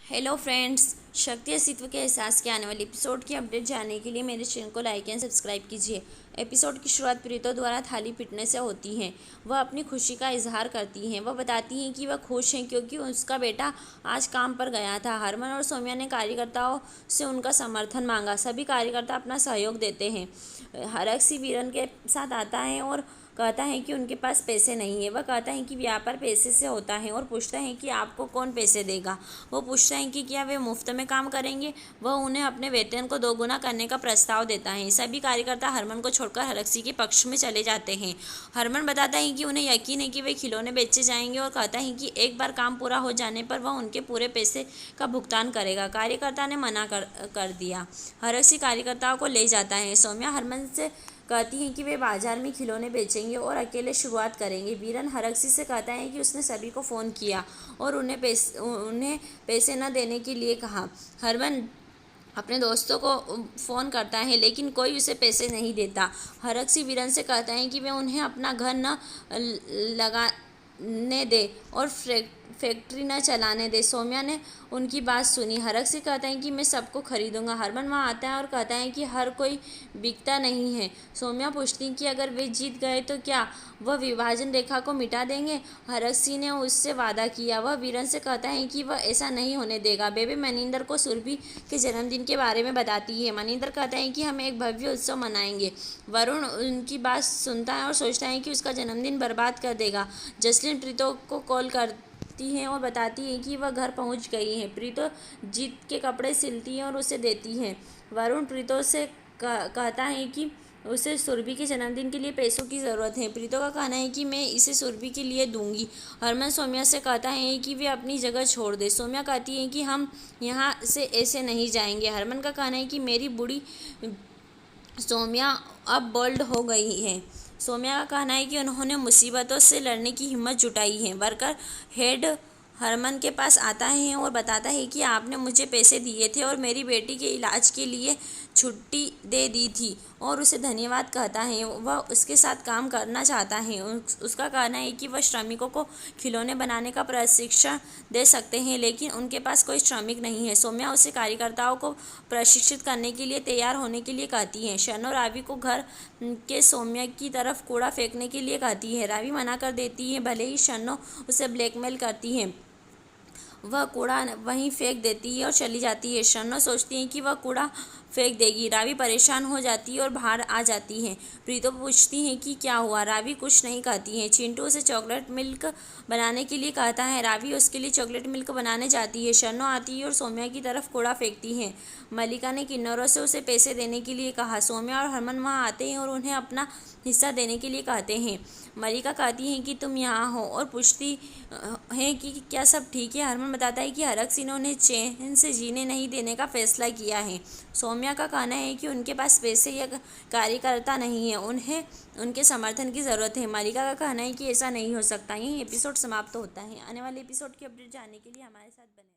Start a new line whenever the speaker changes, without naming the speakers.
Hello friends, शक्ति अस्तित्व के एहसास के आने वाले एपिसोड की अपडेट जानने के लिए मेरे चैनल को लाइक एंड सब्सक्राइब कीजिए। एपिसोड की शुरुआत प्रीतो द्वारा थाली पीटने से होती है। वह अपनी खुशी का इजहार करती हैं। वह बताती हैं कि वह खुश हैं क्योंकि उसका बेटा आज काम पर गया था। हरमन और सौम्या ने कार्यकर्ताओं से उनका समर्थन मांगा। सभी कार्यकर्ता अपना सहयोग देते हैं। हरक्षी वीरन के साथ आता है और कहता है कि उनके पास पैसे नहीं है। वह कहता है कि व्यापार पैसे से होता है और पूछता है कि आपको कौन पैसे देगा। वो पूछता है कि क्या वे मुफ्त में काम करेंगे। वह उन्हें अपने वेतन को दोगुना करने का प्रस्ताव देता है। सभी कार्यकर्ता हरमन को छोड़कर हरक्षी के पक्ष में चले जाते हैं। हरमन बताता है कि उन्हें यकीन है कि वे खिलौने बेचे जाएंगे और कहता है कि एक बार काम पूरा हो जाने पर वह उनके पूरे पैसे का भुगतान करेगा। कार्यकर्ता ने मना कर दिया। हरक्षी कार्यकर्ताओं को ले जाता है। सौम्या हरमन से कहती हैं कि वे बाजार में खिलौने बेचेंगे और अकेले शुरुआत करेंगे। वीरन हरक्षी से कहता है कि उसने सभी को फ़ोन किया और उन्हें पैसे न देने के लिए कहा। हरमन अपने दोस्तों को फ़ोन करता है लेकिन कोई उसे पैसे नहीं देता। हरक्षी वीरन से कहता है कि वे उन्हें अपना घर न लगाने दे और फैक्ट्री न चलाने दे। सौम्या ने उनकी बात सुनी। हरक्षी कहता है कि मैं सबको खरीदूंगा। हरमन वहाँ आता है और कहता है कि हर कोई बिकता नहीं है। सौम्या पूछती है कि अगर वे जीत गए तो क्या वह विभाजन रेखा को मिटा देंगे। हरक्षी ने उससे वादा किया। वह वीरन से कहता है कि वह ऐसा नहीं होने देगा। बेबी मनिंदर को सुरभि के जन्मदिन के बारे में बताती है। मनिंदर कहता है कि हम एक भव्य उत्सव मनाएंगे। वरुण उनकी बात सुनता है और सोचता है कि उसका जन्मदिन बर्बाद कर देगा। जसलीन प्रीतो को कॉल करती है और बताती है कि वह घर पहुंच गई है। प्रीतो जीत के कपड़े सिलती है और उसे देती है। वरुण प्रीतो से कहता है कि उसे सुरभि के जन्मदिन के लिए पैसों की ज़रूरत है। प्रीतो का कहना है कि मैं इसे सुरभि के लिए दूंगी। हरमन सौम्या से कहता है कि वे अपनी जगह छोड़ दे। सौम्या कहती है कि हम यहाँ से ऐसे नहीं जाएंगे। हरमन का कहना है कि मेरी बूढ़ी सौम्या अब बोल्ड हो गई है। सौम्या का कहना है कि उन्होंने मुसीबतों से लड़ने की हिम्मत जुटाई है। वर्कर हेड हरमन के पास आता है और बताता है कि आपने मुझे पैसे दिए थे और मेरी बेटी के इलाज के लिए छुट्टी दे दी थी और उसे धन्यवाद कहता है। वह उसके साथ काम करना चाहता है। उसका कहना है कि वह श्रमिकों को खिलौने बनाने का प्रशिक्षण दे सकते हैं लेकिन उनके पास कोई श्रमिक नहीं है। सौम्या उसे कार्यकर्ताओं को प्रशिक्षित करने के लिए तैयार होने के लिए कहती है। शनो रावी को घर के सौम्या की तरफ कूड़ा फेंकने के लिए कहती है। रावी मना कर देती है। भले ही शनो उसे ब्लैकमेल करती है, वह कूड़ा वहीं फेंक देती है और चली जाती है। शनो सोचती है कि वह कूड़ा फेंक देगी। रावी परेशान हो जाती है और बाहर आ जाती है। प्रीतो पूछती है कि क्या हुआ। रावी कुछ नहीं कहती है। चिंटू उसे चॉकलेट मिल्क बनाने के लिए कहता है। रावी उसके लिए चॉकलेट मिल्क बनाने जाती है। शनो आती है और सौम्या की तरफ कूड़ा फेंकती है। मल्लिका ने किन्नरों से उसे पैसे देने के लिए कहा। सौम्या और हरमन वहाँ आते हैं और उन्हें अपना हिस्सा देने के लिए कहते हैं। मल्लिका कहती है कि तुम यहाँ हो और पूछती है कि क्या सब ठीक है। हरमन बताता है कि हरक्षी ने उन्हें चैन से जीने नहीं देने का फैसला किया है। सौम्या का कहना है कि उनके पास पैसे या कार्यकर्ता नहीं है, उन्हें उनके समर्थन की ज़रूरत है। मल्लिका का कहना है कि ऐसा नहीं हो सकता। यही एपिसोड समाप्त होता है। आने वाले एपिसोड की अपडेट जानने के लिए हमारे साथ बने